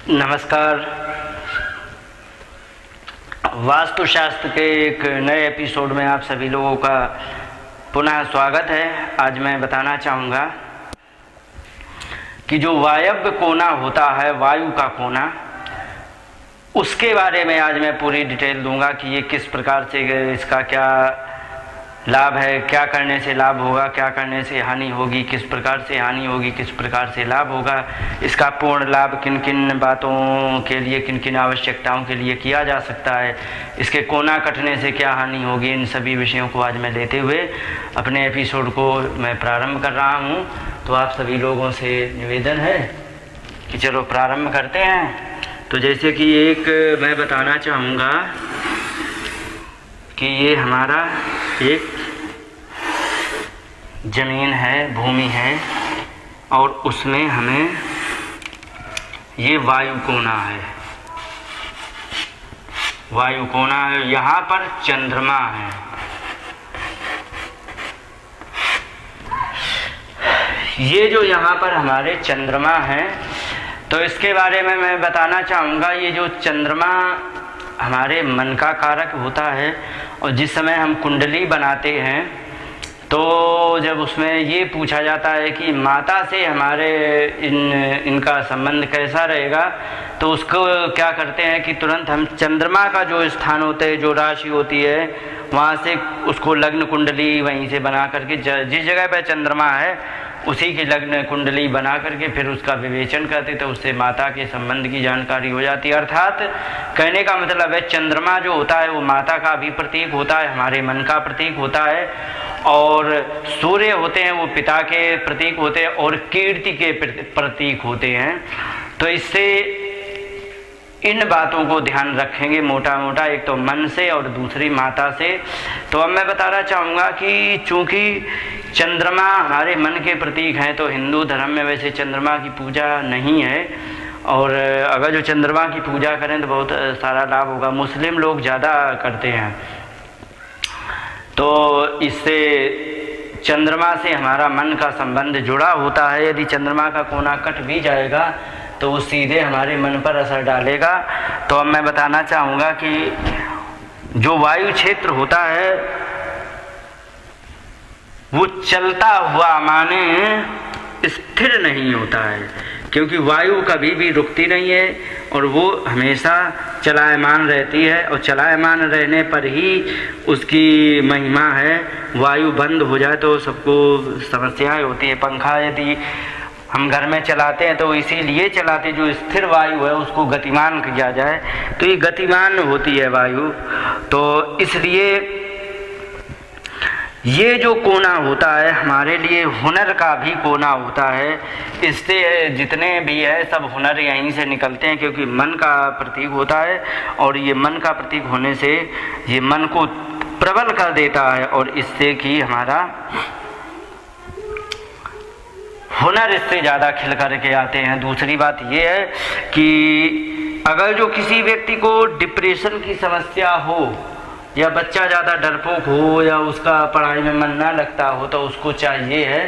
नमस्कार। वास्तुशास्त्र के एक नए एपिसोड में आप सभी लोगों का पुनः स्वागत है। आज मैं बताना चाहूँगा कि जो वायव्य कोना होता है, वायु का कोना, उसके बारे में आज मैं पूरी डिटेल दूंगा कि ये किस प्रकार से, इसका क्या लाभ है, क्या करने से लाभ होगा, क्या करने से हानि होगी, किस प्रकार से हानि होगी, किस प्रकार से लाभ होगा, इसका पूर्ण लाभ किन किन बातों के लिए, किन किन आवश्यकताओं के लिए किया जा सकता है, इसके कोना कटने से क्या हानि होगी, इन सभी विषयों को आज मैं लेते हुए अपने एपिसोड को मैं प्रारंभ कर रहा हूँ। तो आप सभी लोगों से निवेदन है कि चलो प्रारंभ करते हैं। तो जैसे कि एक मैं बताना चाहूँगा कि ये हमारा एक ज़मीन है, भूमि है, और उसमें हमें ये वायु कोना है, वायु कोना है। यहाँ पर चंद्रमा है। ये जो यहाँ पर हमारे चंद्रमा है, तो इसके बारे में मैं बताना चाहूँगा। ये जो चंद्रमा हमारे मन का कारक होता है, और जिस समय हम कुंडली बनाते हैं तो जब उसमें ये पूछा जाता है कि माता से हमारे इनका संबंध कैसा रहेगा, तो उसको क्या करते हैं कि तुरंत हम चंद्रमा का जो स्थान होता है, जो राशि होती है, वहाँ से उसको लग्न कुंडली वहीं से बना करके, जिस जगह पर चंद्रमा है उसी की लग्न कुंडली बना करके फिर उसका विवेचन करते, तो उससे माता के संबंध की जानकारी हो जाती है। अर्थात कहने का मतलब है, चंद्रमा जो होता है वो माता का भी प्रतीक होता है, हमारे मन का प्रतीक होता है, और सूर्य होते हैं वो पिता के प्रतीक होते हैं और कीर्ति के प्रतीक होते हैं। तो इससे इन बातों को ध्यान रखेंगे मोटा मोटा, एक तो मन से और दूसरी माता से। तो अब मैं बताना चाहूँगा कि चूँकि चंद्रमा हमारे मन के प्रतीक हैं, तो हिंदू धर्म में वैसे चंद्रमा की पूजा नहीं है, और अगर जो चंद्रमा की पूजा करें तो बहुत सारा लाभ होगा। मुस्लिम लोग ज़्यादा करते हैं, तो इससे चंद्रमा से हमारा मन का संबंध जुड़ा होता है। यदि चंद्रमा का कोना कट भी जाएगा तो वो सीधे हमारे मन पर असर डालेगा। तो अब मैं बताना चाहूँगा कि जो वायु क्षेत्र होता है वो चलता हुआ माने स्थिर नहीं होता है, क्योंकि वायु कभी भी रुकती नहीं है और वो हमेशा चलायमान रहती है, और चलायमान रहने पर ही उसकी महिमा है। वायु बंद हो जाए तो सबको समस्याएं होती है। पंखा यदि हम घर में चलाते हैं तो इसीलिए चलाते हैं, जो स्थिर वायु है उसको गतिमान किया जाए, तो ये गतिमान होती है वायु। तो इसलिए ये जो कोना होता है हमारे लिए हुनर का भी कोना होता है। इससे जितने भी है सब हुनर यहीं से निकलते हैं, क्योंकि मन का प्रतीक होता है, और ये मन का प्रतीक होने से ये मन को प्रबल कर देता है, और इससे कि हमारा हुनर इससे ज़्यादा खिल करके आते हैं। दूसरी बात ये है कि अगर जो किसी व्यक्ति को डिप्रेशन की समस्या हो, या बच्चा ज़्यादा डरपोक हो, या उसका पढ़ाई में मन ना लगता हो, तो उसको चाहिए है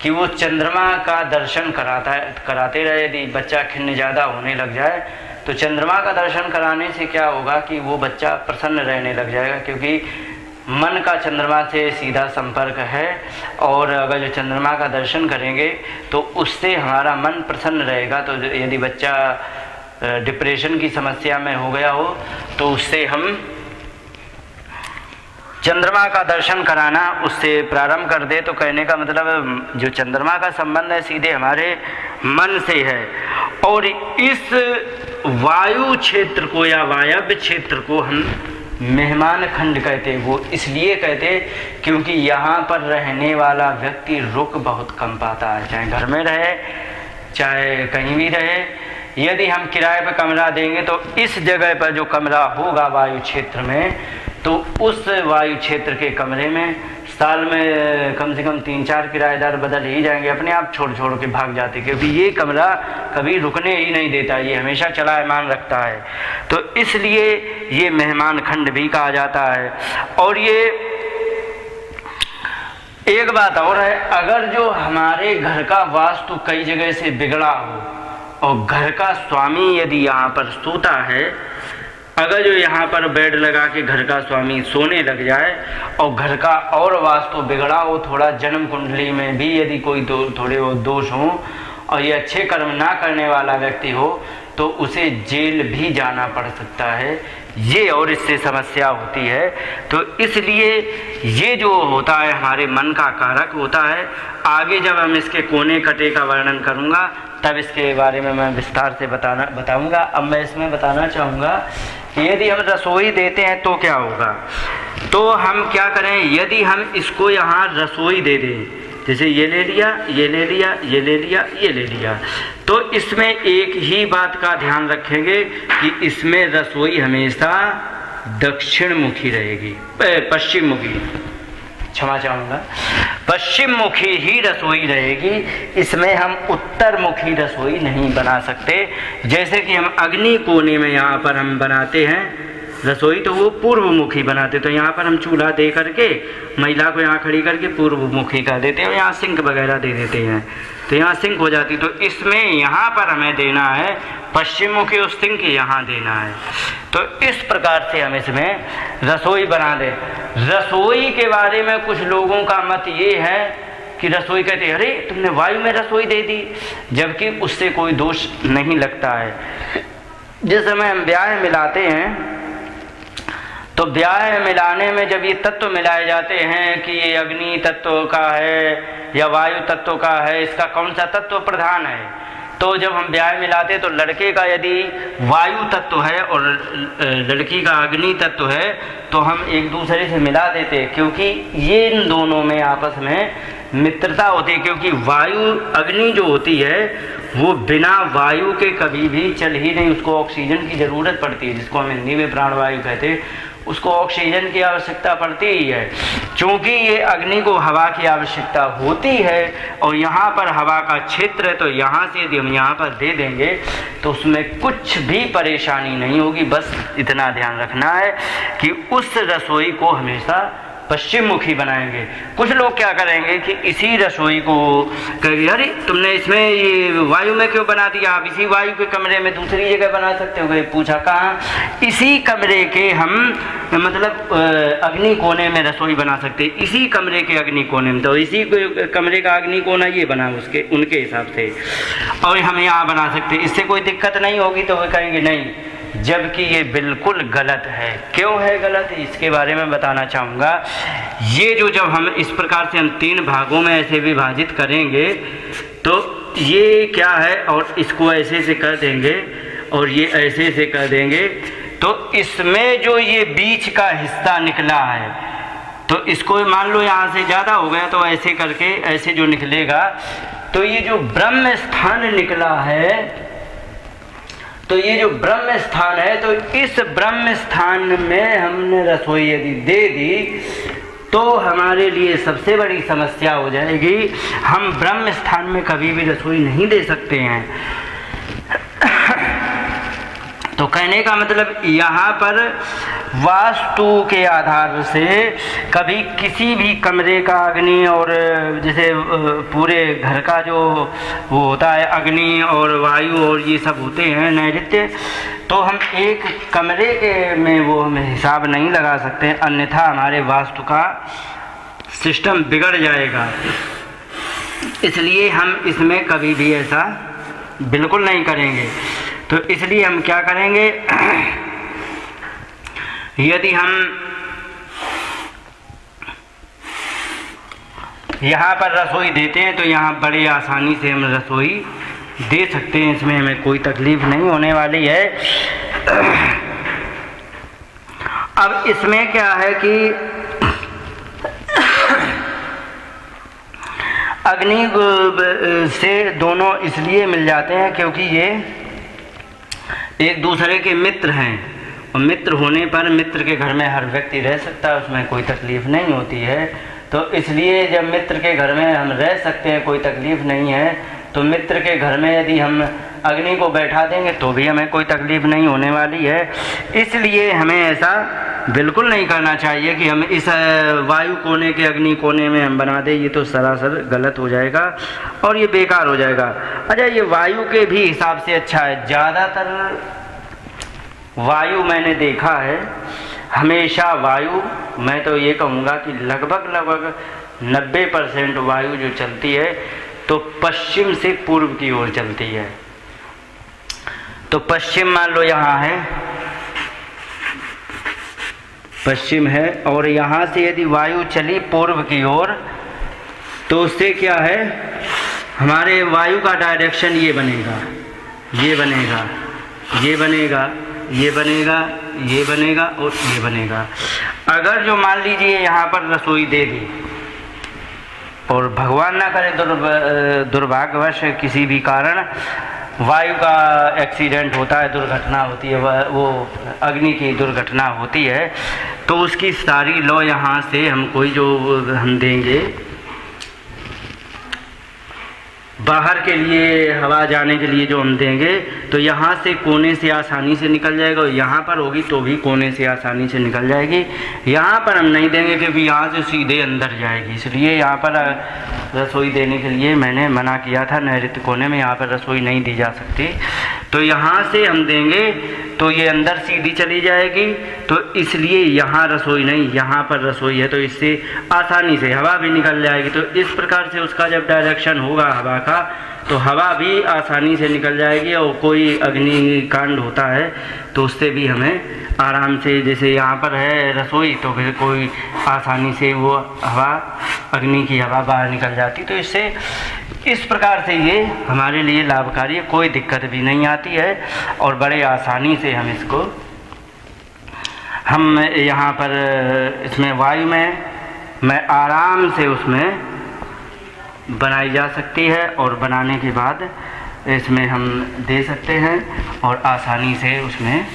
कि वो चंद्रमा का दर्शन कराते रहे। यदि बच्चा खिन्न ज़्यादा होने लग जाए तो चंद्रमा का दर्शन कराने से क्या होगा कि वो बच्चा प्रसन्न रहने लग जाएगा, क्योंकि मन का चंद्रमा से सीधा संपर्क है। और अगर जो चंद्रमा का दर्शन करेंगे तो उससे हमारा मन प्रसन्न रहेगा। तो यदि बच्चा डिप्रेशन की समस्या में हो गया हो तो उससे हम चंद्रमा का दर्शन कराना उससे प्रारंभ कर दे। तो कहने का मतलब जो चंद्रमा का संबंध है सीधे हमारे मन से है। और इस वायु क्षेत्र को या वायव्य क्षेत्र को हम मेहमान खंड कहते हैं। वो इसलिए कहते हैं क्योंकि यहाँ पर रहने वाला व्यक्ति रुक बहुत कम पाता है, चाहे घर में रहे चाहे कहीं भी रहे। यदि हम किराए पर कमरा देंगे तो इस जगह पर जो कमरा होगा वायु क्षेत्र में, तो उस वायु क्षेत्र के कमरे में साल में कम से कम 3-4 किराएदार बदल ही जाएंगे, अपने आप छोड़ के भाग जाते, क्योंकि ये कमरा कभी रुकने ही नहीं देता, ये हमेशा चलायमान रखता है। तो इसलिए ये मेहमान खंड भी कहा जाता है। और ये एक बात और है, अगर जो हमारे घर का वास्तु कई जगह से बिगड़ा हो, और घर का स्वामी यदि यहाँ पर सोता है, अगर जो यहाँ पर बेड लगा के घर का स्वामी सोने लग जाए और घर का और वास्तु बिगड़ा हो, थोड़ा जन्म कुंडली में भी यदि कोई थोड़े वो दोष हों और ये अच्छे कर्म ना करने वाला व्यक्ति हो, तो उसे जेल भी जाना पड़ सकता है ये, और इससे समस्या होती है। तो इसलिए ये जो होता है हमारे मन का कारक होता है। आगे जब हम इसके कोने कटे का वर्णन करूँगा तब इसके बारे में मैं विस्तार से बताऊँगा। अब मैं इसमें बताना चाहूँगा कि यदि हम रसोई देते हैं तो क्या होगा। तो हम क्या करें, यदि हम इसको यहाँ रसोई दे दें, जैसे ये ले लिया, ये ले लिया, ये ले लिया, ये ले लिया, तो इसमें एक ही बात का ध्यान रखेंगे कि इसमें रसोई हमेशा दक्षिण मुखी रहेगी, पश्चिम मुखी, क्षमा चाहूँगा, पश्चिम मुखी ही रसोई रहेगी। इसमें हम उत्तर मुखी रसोई नहीं बना सकते। जैसे कि हम अग्नि कोने में यहाँ पर हम बनाते हैं रसोई, तो वो पूर्व मुखी बनाते, तो यहाँ पर हम चूल्हा दे करके महिला को यहाँ खड़ी करके पूर्व मुखी कर देते हैं, यहाँ सिंक वगैरह दे देते हैं, तो यहाँ सिंक हो जाती। तो इसमें यहाँ पर हमें देना है पश्चिम मुखी, उस सिंक यहाँ देना है। तो इस प्रकार से हम इसमें रसोई बना दें। रसोई के बारे में कुछ लोगों का मत ये है कि रसोई कहते अरे तुमने वायु में रसोई दे दी, जबकि उससे कोई दोष नहीं लगता है। जिस समय हम ब्याह मिलाते हैं तो ब्याह मिलाने में जब ये तत्व मिलाए जाते हैं कि ये अग्नि तत्व का है या वायु तत्व का है, इसका कौन सा तत्व प्रधान है, तो जब हम ब्याह मिलाते तो लड़के का यदि वायु तत्व है और लड़की का अग्नि तत्व है तो हम एक दूसरे से मिला देते, क्योंकि ये इन दोनों में आपस में मित्रता होती है। क्योंकि वायु अग्नि जो होती है वो बिना वायु के कभी भी चल ही नहीं, उसको ऑक्सीजन की ज़रूरत पड़ती है, जिसको हम हिंदी में प्राणवायु कहते हैं, उसको ऑक्सीजन की आवश्यकता पड़ती ही है। चूँकि ये अग्नि को हवा की आवश्यकता होती है और यहाँ पर हवा का क्षेत्र है, तो यहाँ से यदि हम यहाँ पर दे देंगे तो उसमें कुछ भी परेशानी नहीं होगी। बस इतना ध्यान रखना है कि उस रसोई को हमेशा पश्चिम मुखी बनाएंगे। कुछ लोग क्या करेंगे कि इसी रसोई को कहेंगे अरे तुमने इसमें ये वायु में क्यों बना दिया, आप इसी वायु के कमरे में दूसरी जगह बना सकते हो। पूछा कहाँ, इसी कमरे के हम मतलब अग्नि कोने में रसोई बना सकते, इसी कमरे के अग्नि कोने में, तो इसी कमरे का अग्नि कोना ये बना उसके उनके हिसाब से, और हम यहाँ बना सकते, इससे कोई दिक्कत नहीं होगी। तो वे कहेंगे नहीं, जबकि ये बिल्कुल गलत है। क्यों है गलत, इसके बारे में बताना चाहूँगा। ये जो जब हम इस प्रकार से हम 3 भागों में ऐसे विभाजित करेंगे तो ये क्या है, और इसको ऐसे से कर देंगे और ये ऐसे से कर देंगे, तो इसमें जो ये बीच का हिस्सा निकला है, तो इसको मान लो यहाँ से ज़्यादा हो गया तो ऐसे करके ऐसे जो निकलेगा, तो ये जो ब्रह्म स्थान निकला है, तो ये जो ब्रह्म स्थान है, तो इस ब्रह्म स्थान में हमने रसोई यदि दे दी तो हमारे लिए सबसे बड़ी समस्या हो जाएगी। हम ब्रह्म स्थान में कभी भी रसोई नहीं दे सकते हैं। तो कहने का मतलब यहाँ पर वास्तु के आधार से कभी किसी भी कमरे का अग्नि, और जैसे पूरे घर का जो वो होता है अग्नि और वायु और ये सब होते हैं नैऋत्य, तो हम एक कमरे के में वो हम हिसाब नहीं लगा सकते, अन्यथा हमारे वास्तु का सिस्टम बिगड़ जाएगा। इसलिए हम इसमें kभी भी ऐसा बिल्कुल नहीं करेंगे। तो इसलिए हम क्या करेंगे, यदि हम यहाँ पर रसोई देते हैं तो यहाँ बड़ी आसानी से हम रसोई दे सकते हैं, इसमें हमें कोई तकलीफ नहीं होने वाली है। अब इसमें क्या है कि अग्नि से दोनों इसलिए मिल जाते हैं क्योंकि ये एक दूसरे के मित्र हैं, और मित्र होने पर मित्र के घर में हर व्यक्ति रह सकता है, उसमें कोई तकलीफ़ नहीं होती है। तो इसलिए जब मित्र के घर में हम रह सकते हैं, कोई तकलीफ़ नहीं है, तो मित्र के घर में यदि हम अग्नि को बैठा देंगे तो भी हमें कोई तकलीफ नहीं होने वाली है। इसलिए हमें ऐसा बिल्कुल नहीं करना चाहिए कि हम इस वायु कोने के अग्नि कोने में हम बना दें, ये तो सरासर गलत हो जाएगा और ये बेकार हो जाएगा। अच्छा, ये वायु के भी हिसाब से अच्छा है। ज़्यादातर वायु मैंने देखा है, हमेशा वायु, मैं तो ये कहूँगा कि लगभग 90% वायु जो चलती है तो पश्चिम से पूर्व की ओर चलती है। तो पश्चिम मान लो यहाँ है, पश्चिम है, और यहाँ से यदि वायु चली पूर्व की ओर तो उससे क्या है, हमारे वायु का डायरेक्शन ये बनेगा, ये बनेगा, ये बनेगा, ये बनेगा, ये बनेगा और ये बनेगा। अगर जो मान लीजिए यहाँ पर रसोई दे दी और भगवान ना करे दुर्भाग्यवश किसी भी कारण वायु का एक्सीडेंट होता है, दुर्घटना होती है, वो अग्नि की दुर्घटना होती है, तो उसकी सारी लौ यहाँ से हम कोई जो हम देंगे बाहर के लिए, हवा जाने के लिए जो हम देंगे, तो यहाँ से कोने से आसानी से निकल जाएगा, और यहाँ पर होगी तो भी कोने से आसानी से निकल जाएगी। यहाँ पर हम नहीं देंगे क्योंकि यहाँ से सीधे अंदर जाएगी, इसलिए यहाँ पर रसोई देने के लिए मैंने मना किया था। नैऋत्य कोने में यहाँ पर रसोई नहीं दी जा सकती, तो यहाँ से हम देंगे तो ये अंदर सीधी चली जाएगी, तो इसलिए यहाँ रसोई नहीं, यहाँ पर रसोई है, तो इससे आसानी से हवा भी निकल जाएगी। तो इस प्रकार से उसका जब डायरेक्शन होगा हवा का, तो हवा भी आसानी से निकल जाएगी, और कोई अग्निकांड होता है तो उससे भी हमें आराम से, जैसे यहाँ पर है रसोई तो फिर कोई आसानी से वो हवा, अग्नि की हवा बाहर निकल जाती। तो इससे इस प्रकार से ये हमारे लिए लाभकारी है, कोई दिक्कत भी नहीं आती है, और बड़े आसानी से हम इसको, हम यहाँ पर इसमें वायु में मैं आराम से उसमें बनाई जा सकती है, और बनाने के बाद इसमें हम दे सकते हैं और आसानी से उसमें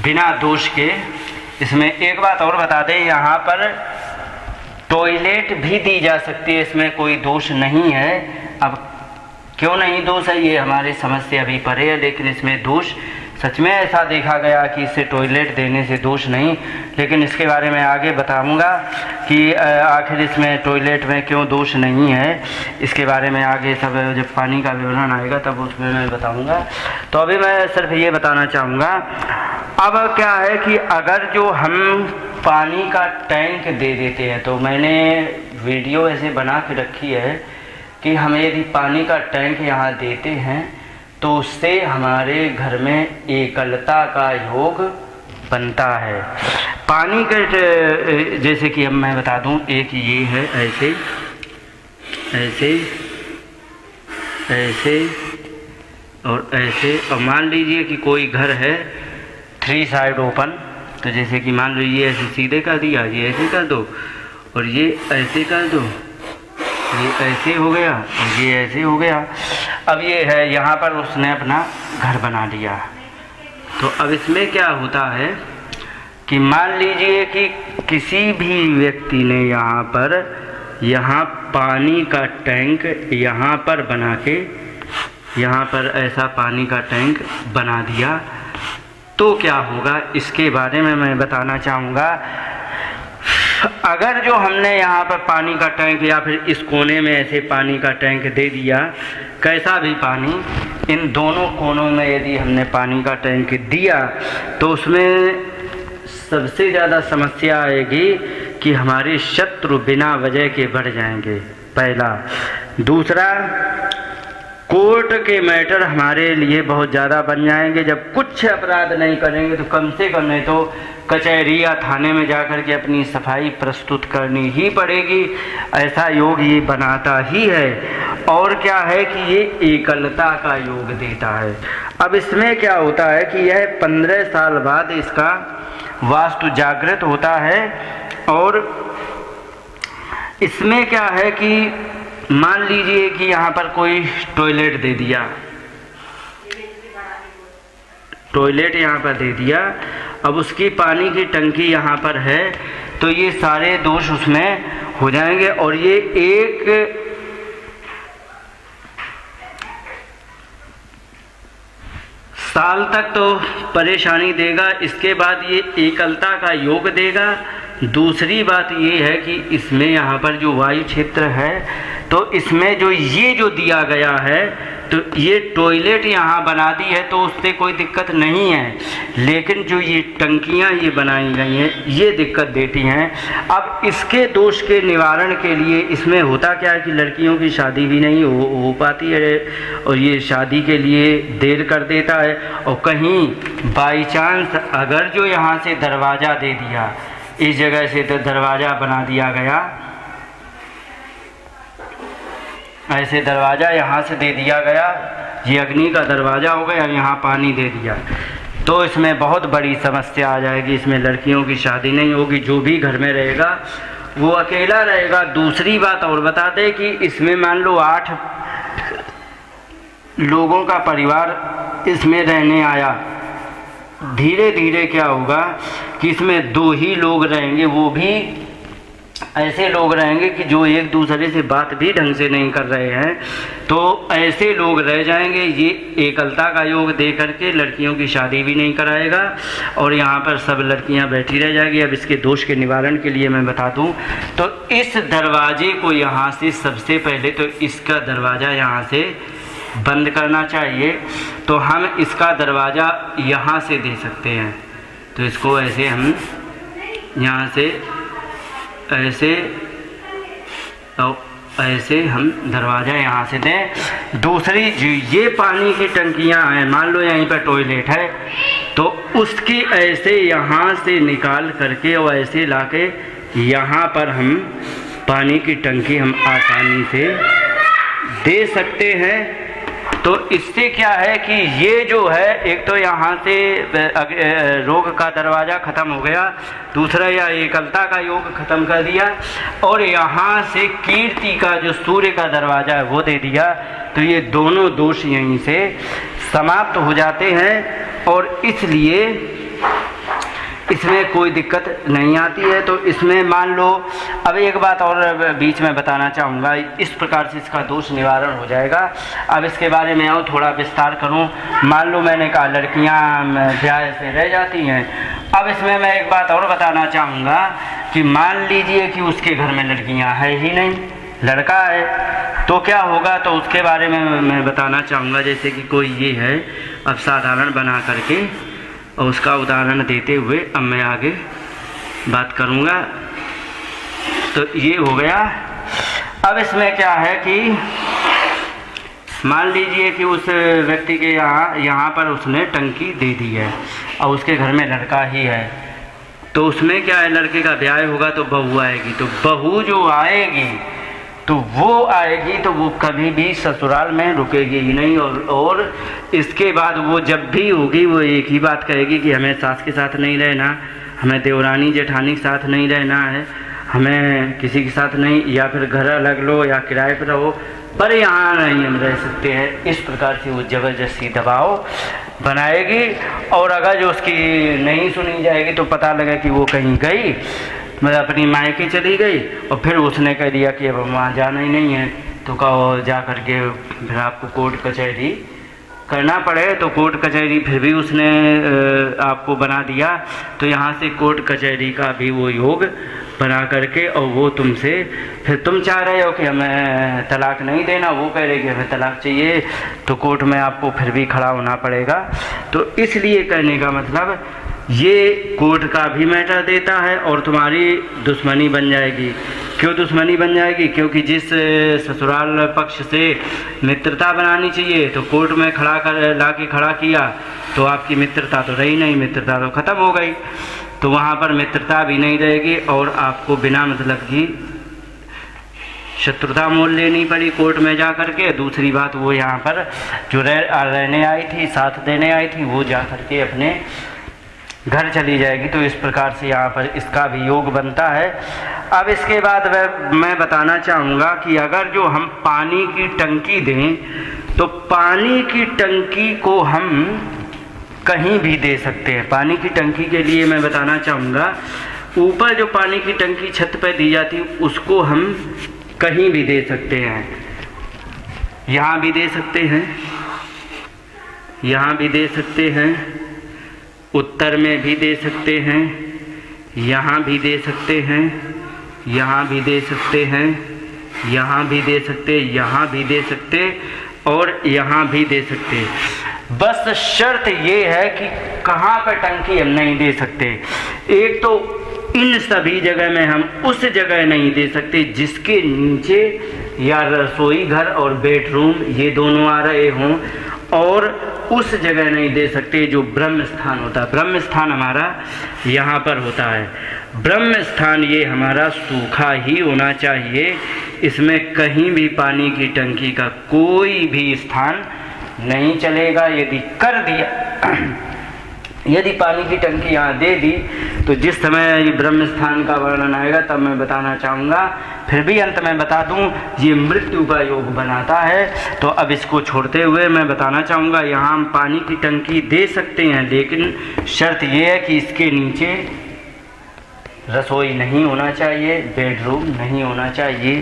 बिना दोष के। इसमें एक बात और बता दें, यहाँ पर टॉयलेट भी दी जा सकती है, इसमें कोई दोष नहीं है। अब क्यों नहीं दोष है, ये हमारे समझ से अभी परे है, लेकिन इसमें दोष सच में ऐसा देखा गया कि इससे टॉयलेट देने से दोष नहीं, लेकिन इसके बारे में आगे बताऊंगा कि आखिर इसमें टॉयलेट में क्यों दोष नहीं है। इसके बारे में आगे सब जब पानी का विवरण आएगा तब उसमें मैं बताऊंगा। तो अभी मैं सिर्फ ये बताना चाहूँगा, अब क्या है कि अगर जो हम पानी का टैंक दे देते हैं, तो मैंने वीडियो ऐसे बना के रखी है कि हम यदि पानी का टैंक यहाँ देते हैं तो उससे हमारे घर में एकलता का योग बनता है। पानी के जैसे कि अब मैं बता दूं, एक ये है ऐसे ऐसे ऐसे और ऐसे, और मान लीजिए कि कोई घर है 3 साइड ओपन, तो जैसे कि मान लो ये ऐसे सीधे कर दिया, ये ऐसे कर दो और ये ऐसे कर दो, ये ऐसे हो गया और ये ऐसे हो गया। अब ये है यहाँ पर उसने अपना घर बना लिया। तो अब इसमें क्या होता है कि मान लीजिए कि किसी भी व्यक्ति ने यहाँ पानी का टैंक यहाँ पर बना के, यहाँ पर ऐसा पानी का टैंक बना दिया, तो क्या होगा इसके बारे में मैं बताना चाहूँगा। अगर जो हमने यहाँ पर पानी का टैंक या फिर इस कोने में ऐसे पानी का टैंक दे दिया, कैसा भी पानी, इन दोनों कोनों में यदि हमने पानी का टैंक दिया तो उसमें सबसे ज़्यादा समस्या आएगी कि हमारे शत्रु बिना वजह के बढ़ जाएंगे, पहला। दूसरा, कोर्ट के मैटर हमारे लिए बहुत ज़्यादा बन जाएंगे। जब कुछ अपराध नहीं करेंगे तो कम से कम नहीं तो कचहरी या थाने में जाकर के अपनी सफाई प्रस्तुत करनी ही पड़ेगी। ऐसा योग ये बनाता ही है। और क्या है कि ये एकलता का योग देता है। अब इसमें क्या होता है कि यह 15 साल बाद इसका वास्तु जागृत होता है। और इसमें क्या है कि मान लीजिए कि यहाँ पर कोई टॉयलेट दे दिया, टॉयलेट यहाँ पर दे दिया, अब उसकी पानी की टंकी यहाँ पर है, तो ये सारे दोष उसमें हो जाएंगे। और ये 1 साल तक तो परेशानी देगा, इसके बाद ये एकलता का योग देगा। दूसरी बात ये है कि इसमें यहाँ पर जो वायु क्षेत्र है तो इसमें जो ये जो दिया गया है तो ये टॉयलेट यहाँ बना दी है तो उससे कोई दिक्कत नहीं है, लेकिन जो ये टंकियाँ ये बनाई गई हैं ये दिक्कत देती हैं। अब इसके दोष के निवारण के लिए इसमें होता क्या है कि लड़कियों की शादी भी नहीं हो पाती है और ये शादी के लिए देर कर देता है। और कहीं बाई चांस अगर जो यहाँ से दरवाज़ा दे दिया, इस जगह से तो दरवाज़ा बना दिया गया, ऐसे दरवाज़ा यहाँ से दे दिया गया, ये अग्नि का दरवाज़ा हो गया, यहाँ पानी दे दिया, तो इसमें बहुत बड़ी समस्या आ जाएगी। इसमें लड़कियों की शादी नहीं होगी, जो भी घर में रहेगा वो अकेला रहेगा। दूसरी बात और बता दें कि इसमें मान लो 8 लोगों का परिवार इसमें रहने आया, धीरे धीरे क्या होगा कि इसमें 2 ही लोग रहेंगे, वो भी ऐसे लोग रहेंगे कि जो एक दूसरे से बात भी ढंग से नहीं कर रहे हैं, तो ऐसे लोग रह जाएंगे। ये एकलता का योग दे करके लड़कियों की शादी भी नहीं कराएगा और यहाँ पर सब लड़कियाँ बैठी रह जाएगी। अब इसके दोष के निवारण के लिए मैं बता दूँ तो इस दरवाजे को यहाँ से सबसे पहले तो इसका दरवाज़ा यहाँ से बंद करना चाहिए। तो हम इसका दरवाज़ा यहाँ से दे सकते हैं, तो इसको ऐसे हम यहाँ से ऐसे और ऐसे हम दरवाज़ा यहाँ से दें। दूसरी जो ये पानी की टंकियाँ हैं, मान लो यहीं पर टॉयलेट है तो उसकी ऐसे यहाँ से निकाल करके और ऐसे लाके यहाँ पर हम पानी की टंकी हम आसानी से दे सकते हैं। तो इससे क्या है कि ये जो है एक तो यहाँ से रोग का दरवाज़ा ख़त्म हो गया, दूसरा यह एकलता का योग ख़त्म कर दिया और यहाँ से कीर्ति का जो सूर्य का दरवाज़ा है वो दे दिया। तो ये दोनों दोष यहीं से समाप्त हो जाते हैं और इसलिए इसमें कोई दिक्कत नहीं आती है। तो इसमें मान लो अब एक बात और बीच में बताना चाहूँगा, इस प्रकार से इसका दोष निवारण हो जाएगा। अब इसके बारे में और थोड़ा विस्तार करूँ। मान लो मैंने कहा लड़कियाँ ब्याह से रह जाती हैं। अब इसमें मैं एक बात और बताना चाहूँगा कि मान लीजिए कि उसके घर में लड़कियाँ है ही नहीं, लड़का है, तो क्या होगा तो उसके बारे में मैं बताना चाहूँगा। जैसे कि कोई ये है, अब साधारण बना करके और उसका उदाहरण देते हुए अब मैं आगे बात करूँगा। तो ये हो गया। अब इसमें क्या है कि मान लीजिए कि उस व्यक्ति के यहाँ पर उसने टंकी दे दी है और उसके घर में लड़का ही है, तो उसमें क्या है, लड़के का ब्याह होगा तो बहू आएगी, तो बहू जो आएगी तो वो कभी भी ससुराल में रुकेगी ही नहीं। और इसके बाद वो जब भी होगी वो एक ही बात कहेगी कि हमें सास के साथ नहीं रहना, हमें देवरानी जेठानी के साथ नहीं रहना है, हमें किसी के साथ नहीं, या फिर घर अलग लो या किराए पर रहो, पर यहाँ नहीं हम रह सकते हैं। इस प्रकार से वो ज़बरदस्ती दबाव बनाएगी और अगर जो उसकी नहीं सुनी जाएगी तो पता लगा कि वो कहीं गई, मतलब अपनी मायके चली गई और फिर उसने कह दिया कि अब वहाँ जाना ही नहीं है, तो कहो जा कर के फिर आपको कोर्ट कचहरी करना पड़े। तो कोर्ट कचहरी फिर भी उसने आपको बना दिया, तो यहाँ से कोर्ट कचहरी का भी वो योग बना करके और वो तुमसे फिर तुम चाह रहे हो कि हमें तलाक नहीं देना, वो कह रहे कि हमें तलाक चाहिए, तो कोर्ट में आपको फिर भी खड़ा होना पड़ेगा। तो इसलिए कहने का मतलब ये कोर्ट का भी मैटर देता है और तुम्हारी दुश्मनी बन जाएगी। क्यों दुश्मनी बन जाएगी? क्योंकि जिस ससुराल पक्ष से मित्रता बनानी चाहिए तो कोर्ट में खड़ा कर ला के खड़ा किया तो आपकी मित्रता तो रही नहीं, मित्रता तो ख़त्म हो गई, तो वहाँ पर मित्रता भी नहीं रहेगी और आपको बिना मतलब की शत्रुता मोल लेनी पड़ी कोर्ट में जा कर के। दूसरी बात वो यहाँ पर जो रहने आई थी, साथ देने आई थी, वो जा कर के अपने घर चली जाएगी। तो इस प्रकार से यहाँ पर इसका भी योग बनता है। अब इसके बाद मैं बताना चाहूँगा कि अगर जो हम पानी की टंकी दें तो पानी की टंकी को हम कहीं भी दे सकते हैं। पानी की टंकी के लिए मैं बताना चाहूँगा, ऊपर जो पानी की टंकी छत पर दी जाती है उसको हम कहीं भी दे सकते हैं, यहाँ भी दे सकते हैं यहाँ भी दे सकते हैं, उत्तर में भी दे सकते हैं, यहाँ भी दे सकते हैं, यहाँ भी दे सकते हैं, यहाँ भी दे सकते, यहाँ भी दे सकते और यहाँ भी दे सकते। बस शर्त ये है कि कहाँ पर टंकी हम नहीं दे सकते। एक तो इन सभी जगह में हम उस जगह नहीं दे सकते जिसके नीचे या रसोई घर और बेडरूम ये दोनों आ रहे हों, और उस जगह नहीं दे सकते जो ब्रह्म स्थान होता है। ब्रह्म स्थान हमारा यहाँ पर होता है। ब्रह्म स्थान ये हमारा सूखा ही होना चाहिए, इसमें कहीं भी पानी की टंकी का कोई भी स्थान नहीं चलेगा। यदि कर दिया यदि पानी की टंकी यहाँ दे दी तो जिस समय ये ब्रह्म स्थान का वर्णन आएगा तब मैं बताना चाहूँगा। फिर भी अंत में बता दूँ, ये मृत्यु का योग बनाता है। तो अब इसको छोड़ते हुए मैं बताना चाहूँगा, यहाँ हम पानी की टंकी दे सकते हैं, लेकिन शर्त ये है कि इसके नीचे रसोई नहीं होना चाहिए, बेडरूम नहीं होना चाहिए।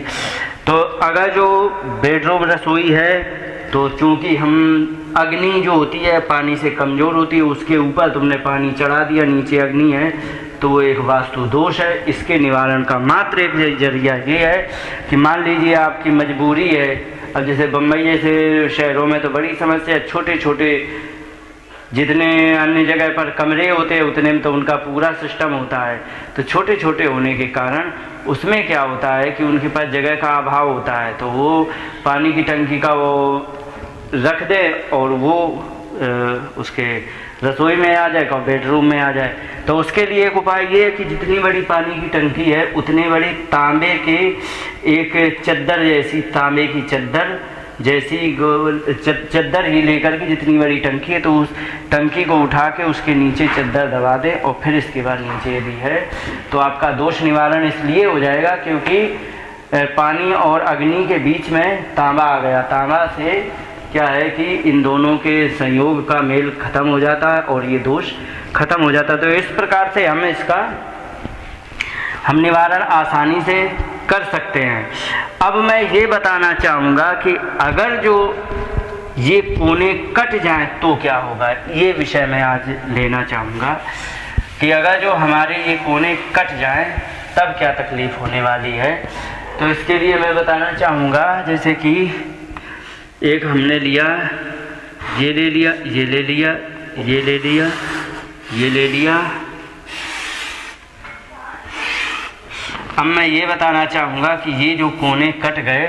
तो अगर जो बेडरूम रसोई है तो चूँकि हम अग्नि जो होती है पानी से कमज़ोर होती है, उसके ऊपर तुमने पानी चढ़ा दिया, नीचे अग्नि है, तो वो एक वास्तु दोष है। इसके निवारण का मात्र एक जरिया ये है कि मान लीजिए आपकी मजबूरी है। अब जैसे बम्बई जैसे शहरों में तो बड़ी समस्या, छोटे छोटे जितने अन्य जगह पर कमरे होते हैं उतने में तो उनका पूरा सिस्टम होता है, तो छोटे छोटे होने के कारण उसमें क्या होता है कि उनके पास जगह का अभाव होता है, तो वो पानी की टंकी का वो रख दे और वो उसके रसोई में आ जाए और बेडरूम में आ जाए। तो उसके लिए एक उपाय ये है कि जितनी बड़ी पानी की टंकी है उतनी बड़ी तांबे के एक चद्दर जैसी, तांबे की चद्दर जैसी चद्दर ही लेकर के, जितनी बड़ी टंकी है तो उस टंकी को उठा के उसके नीचे चद्दर दबा दे और फिर इसके बाद नीचे यदि है तो आपका दोष निवारण इसलिए हो जाएगा क्योंकि पानी और अग्नि के बीच में तांबा आ गया। तांबा से क्या है कि इन दोनों के संयोग का मेल खत्म हो जाता है और ये दोष खत्म हो जाता है। तो इस प्रकार से हम इसका निवारण आसानी से कर सकते हैं। अब मैं ये बताना चाहूँगा कि अगर जो ये कोने कट जाएं तो क्या होगा, ये विषय मैं आज लेना चाहूँगा कि अगर जो हमारे ये कोने कट जाएं तब क्या तकलीफ़ होने वाली है। तो इसके लिए मैं बताना चाहूँगा, जैसे कि एक हमने लिया, ये ले लिया, ये ले लिया, ये ले लिया, ये ले लिया। अब मैं ये बताना चाहूँगा कि ये जो कोने कट गए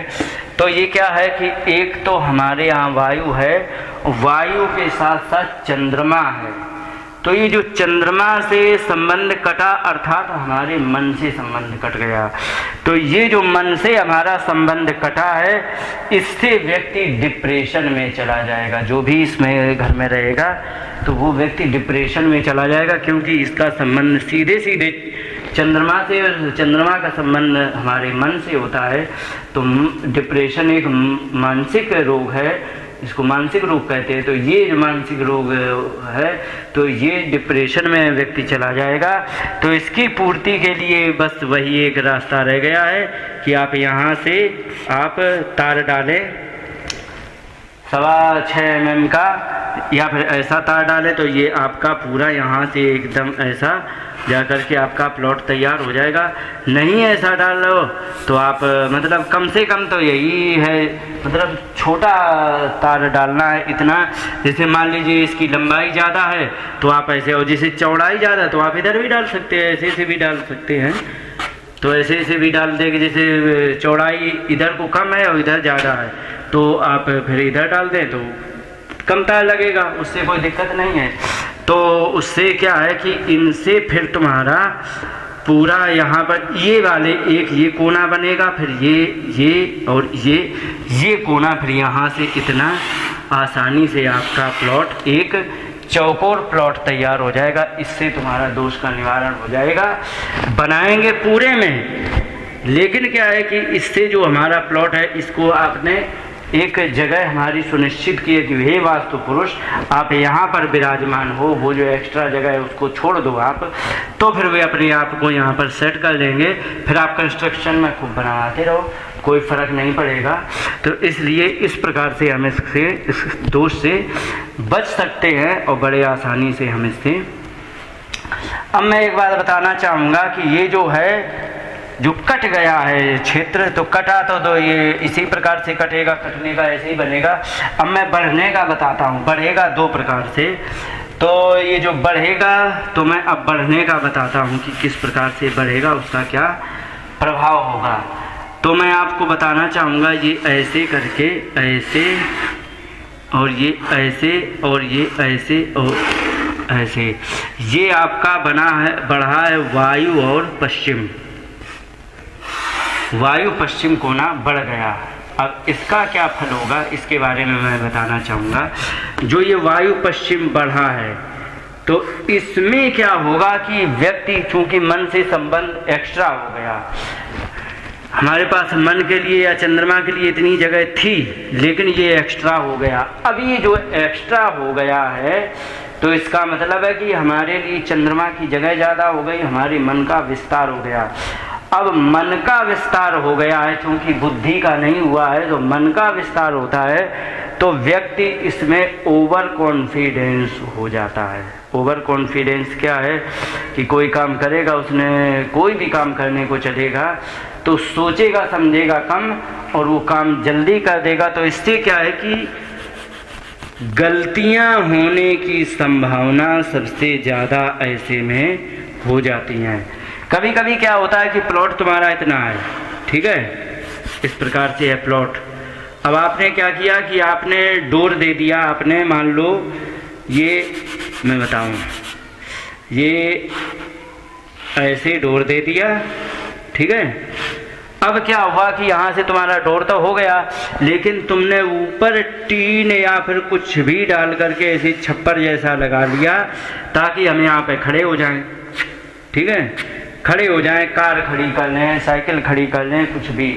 तो ये क्या है कि एक तो हमारे यहाँ वायु है, वायु के साथ साथ चंद्रमा है। तो ये जो चंद्रमा से संबंध कटा अर्थात हमारे मन से संबंध कट गया। तो ये जो मन से हमारा संबंध कटा है इससे व्यक्ति डिप्रेशन में चला जाएगा। जो भी इसमें घर में रहेगा तो वो व्यक्ति डिप्रेशन में चला जाएगा, क्योंकि इसका संबंध सीधे सीधे चंद्रमा से, चंद्रमा का संबंध हमारे मन से होता है। तो डिप्रेशन एक मानसिक रोग है, इसको मानसिक रोग कहते हैं। तो ये जो मानसिक रोग है तो ये डिप्रेशन में व्यक्ति चला जाएगा। तो इसकी पूर्ति के लिए बस वही एक रास्ता रह गया है कि आप यहाँ से आप तार डालें 6.25 mm का, या फिर ऐसा तार डालें तो ये आपका पूरा यहाँ से एकदम ऐसा जाकर के आपका प्लॉट तैयार हो जाएगा। नहीं ऐसा डाल लो तो आप मतलब कम से कम तो यही है, मतलब छोटा तार डालना है इतना। जैसे मान लीजिए इसकी लंबाई ज़्यादा है तो आप ऐसे, और जैसे चौड़ाई ज़्यादा तो आप इधर भी डाल सकते हैं, ऐसे से भी डाल सकते हैं। तो ऐसे से भी डाल देंगे, जैसे चौड़ाई इधर को कम है और इधर ज़्यादा है तो आप फिर इधर डाल दें तो कम तार लगेगा, उससे कोई दिक्कत नहीं है। तो उससे क्या है कि इनसे फिर तुम्हारा पूरा यहाँ पर ये वाले एक ये कोना बनेगा, फिर ये और ये कोना, फिर यहाँ से इतना आसानी से आपका प्लॉट एक चौकोर प्लॉट तैयार हो जाएगा। इससे तुम्हारा दोष का निवारण हो जाएगा। बनाएंगे पूरे में, लेकिन क्या है कि इससे जो हमारा प्लॉट है इसको आपने एक जगह हमारी सुनिश्चित की है कि हे वास्तु पुरुष आप यहाँ पर विराजमान हो, वो जो एक्स्ट्रा जगह है उसको छोड़ दो आप, तो फिर वे अपने आप को यहाँ पर सेट कर लेंगे। फिर आप कंस्ट्रक्शन में खूब बनाते रहो, कोई फ़र्क नहीं पड़ेगा। तो इसलिए इस प्रकार से हम इससे, इस दोष से बच सकते हैं और बड़े आसानी से हम इससे। अब मैं एक बात बताना चाहूँगा कि ये जो है, जो कट गया है क्षेत्र, तो कटा तो ये इसी प्रकार से कटेगा, कटने का ऐसे ही बनेगा। अब मैं बढ़ने का बताता हूँ। बढ़ेगा दो प्रकार से। तो ये जो बढ़ेगा, तो मैं अब बढ़ने का बताता हूँ कि किस प्रकार से बढ़ेगा, उसका क्या प्रभाव होगा। तो मैं आपको बताना चाहूँगा, ये ऐसे करके, ऐसे और ये ऐसे और ये ऐसे और ऐसे, ये आपका बना है, बढ़ा है वायु और पश्चिम। वायु पश्चिम कोना बढ़ गया। अब इसका क्या फल होगा, इसके बारे में मैं बताना चाहूँगा। जो ये वायु पश्चिम बढ़ा है, तो इसमें क्या होगा कि व्यक्ति, चूँकि मन से संबंध एक्स्ट्रा हो गया, हमारे पास मन के लिए या चंद्रमा के लिए इतनी जगह थी, लेकिन ये एक्स्ट्रा हो गया। अब ये जो एक्स्ट्रा हो गया है, तो इसका मतलब है कि हमारे लिए चंद्रमा की जगह ज़्यादा हो गई, हमारे मन का विस्तार हो गया। अब मन का विस्तार हो गया है, क्योंकि बुद्धि का नहीं हुआ है, तो मन का विस्तार होता है, तो व्यक्ति इसमें ओवर कॉन्फिडेंस हो जाता है। ओवर कॉन्फिडेंस क्या है कि कोई काम करेगा, उसने कोई भी काम करने को चलेगा तो सोचेगा समझेगा कम और वो काम जल्दी कर देगा। तो इससे क्या है कि गलतियां होने की संभावना सबसे ज़्यादा ऐसे में हो जाती हैं। कभी कभी क्या होता है कि प्लॉट तुम्हारा इतना है, ठीक है, इस प्रकार से है प्लॉट। अब आपने क्या किया कि आपने डोर दे दिया, आपने मान लो ये, मैं बताऊं, ये ऐसे डोर दे दिया, ठीक है। अब क्या हुआ कि यहाँ से तुम्हारा डोर तो हो गया, लेकिन तुमने ऊपर टीन या फिर कुछ भी डाल करके ऐसे छप्पर जैसा लगा लिया ताकि हम यहाँ पे खड़े हो जाएं, ठीक है, खड़े हो जाएं, कार खड़ी कर लें, साइकिल खड़ी कर लें, कुछ भी।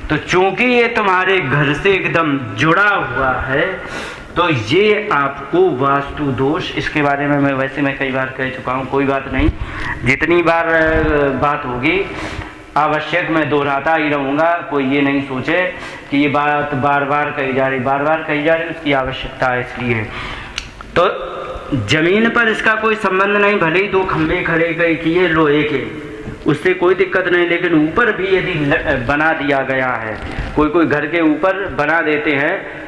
तो चूंकि ये तुम्हारे घर से एकदम जुड़ा हुआ है, तो ये आपको वास्तु दोष, इसके बारे में मैं कई बार कह चुका हूँ, कोई बात नहीं, जितनी बार बात होगी आवश्यक मैं दोहराता ही रहूँगा। कोई ये नहीं सोचे कि ये बात बार बार कही जा रही, बार बार कही जा रही, उसकी आवश्यकता है इसलिए। तो जमीन पर इसका कोई संबंध नहीं, भले ही दो खंभे खड़े किए लोहे के, उससे कोई दिक्कत नहीं, लेकिन ऊपर भी यदि बना दिया गया है, कोई घर के ऊपर बना देते हैं,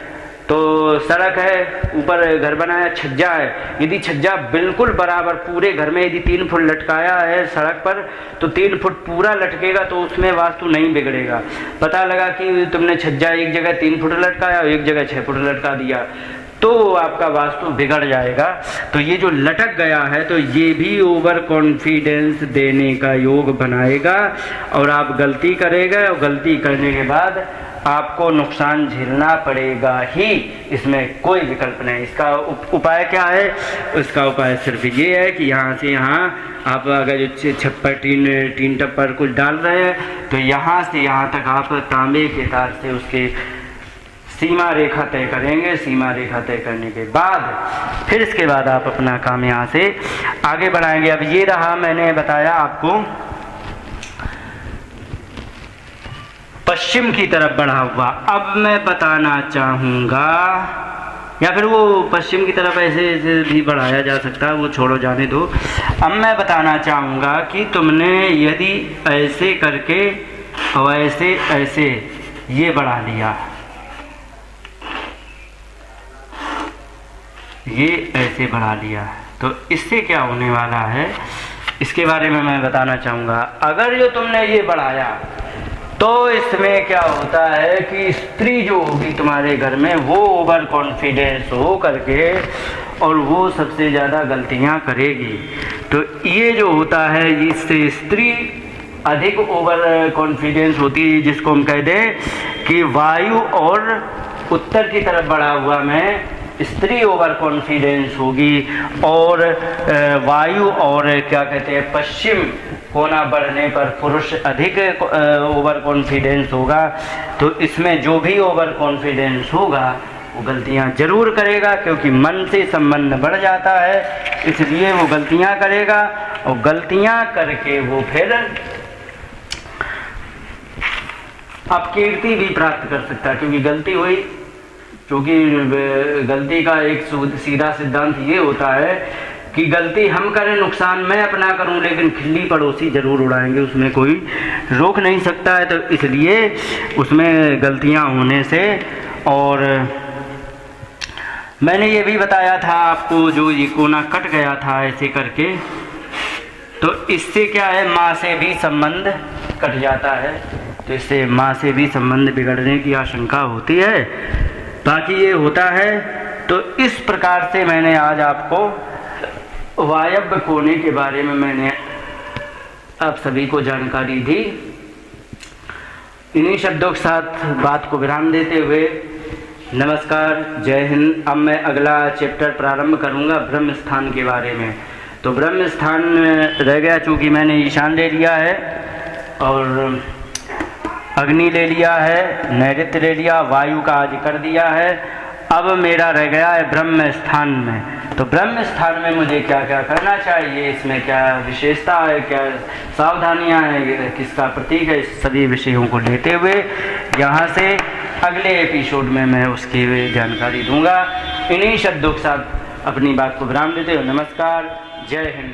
तो सड़क है, ऊपर घर बनाया, छज्जा है, यदि छज्जा बिल्कुल बराबर पूरे घर में यदि 3 फुट लटकाया है सड़क पर, तो 3 फुट पूरा लटकेगा, तो उसमें वास्तु नहीं बिगड़ेगा। पता लगा कि तुमने छज्जा एक जगह 3 फुट लटकाया और एक जगह 6 फुट लटका दिया, तो आपका वास्तु बिगड़ जाएगा। तो ये जो लटक गया है, तो ये भी ओवर कॉन्फिडेंस देने का योग बनाएगा और आप गलती करेंगे, और गलती करने के बाद आपको नुकसान झेलना पड़ेगा ही, इसमें कोई विकल्प नहीं। इसका उपाय क्या है? उसका उपाय सिर्फ ये है कि यहाँ से यहाँ आप अगर जो छप्पर टीन टप्पर कुछ डाल रहे हैं, तो यहाँ से यहाँ तक आप तांबे के तार से उसके सीमा रेखा तय करेंगे। सीमा रेखा तय करने के बाद फिर इसके बाद आप अपना काम यहाँ से आगे बढ़ाएंगे। अब ये रहा, मैंने बताया आपको पश्चिम की तरफ बढ़ा हुआ। अब मैं बताना चाहूँगा, या फिर वो पश्चिम की तरफ ऐसे भी बढ़ाया जा सकता है, वो छोड़ो, जाने दो। अब मैं बताना चाहूँगा कि तुमने यदि ऐसे करके और ऐसे ऐसे ये बढ़ा लिया, ये ऐसे बढ़ा लिया, तो इससे क्या होने वाला है इसके बारे में मैं बताना चाहूँगा। अगर जो तुमने ये बढ़ाया, तो इसमें क्या होता है कि स्त्री जो होगी तुम्हारे घर में, वो ओवर कॉन्फिडेंस हो करके और वो सबसे ज़्यादा गलतियां करेगी। तो ये जो होता है, इससे स्त्री अधिक ओवर कॉन्फिडेंस होती है, जिसको हम कह दें कि वायु और उत्तर की तरफ बढ़ा हुआ में स्त्री ओवर कॉन्फिडेंस होगी, और वायु और क्या कहते हैं पश्चिम कोना बढ़ने पर पुरुष अधिक ओवर कॉन्फिडेंस होगा। तो इसमें जो भी ओवर कॉन्फिडेंस होगा वो गलतियां जरूर करेगा, क्योंकि मन से संबंध बढ़ जाता है, इसलिए वो गलतियां करेगा, और गलतियां करके वो फिर अपकीर्ति भी प्राप्त कर सकता है, क्योंकि गलती हुई, क्योंकि गलती का एक सीधा सिद्धांत ये होता है कि गलती हम करें, नुकसान मैं अपना करूं, लेकिन खिल्ली पड़ोसी जरूर उड़ाएंगे, उसमें कोई रोक नहीं सकता है। तो इसलिए उसमें गलतियां होने से, और मैंने ये भी बताया था आपको, जो ये कोना कट गया था ऐसे करके, तो इससे क्या है, माँ से भी संबंध कट जाता है, तो इससे माँ से भी संबंध बिगड़ने की आशंका होती है। बाकी ये होता है। तो इस प्रकार से मैंने आज आपको वायव्य कोने के बारे में मैंने आप सभी को जानकारी दी। इन्हीं शब्दों के साथ बात को विराम देते हुए नमस्कार, जय हिंद। अब मैं अगला चैप्टर प्रारंभ करूंगा ब्रह्म स्थान के बारे में। तो ब्रह्म स्थान रह गया, चूँकि मैंने ईशान ले लिया है और अग्नि ले लिया है, नैऋत्य ले लिया, वायु का आज कर दिया है। अब मेरा रह गया है ब्रह्म स्थान में। तो ब्रह्म स्थान में मुझे क्या क्या करना चाहिए, इसमें क्या विशेषता है, क्या सावधानियां हैं, किसका प्रतीक है, इस सभी विषयों को लेते हुए यहाँ से अगले एपिसोड में मैं उसकी जानकारी दूंगा। इन्हीं शब्दों के साथ अपनी बात को विराम देते हुए नमस्कार, जय हिंद।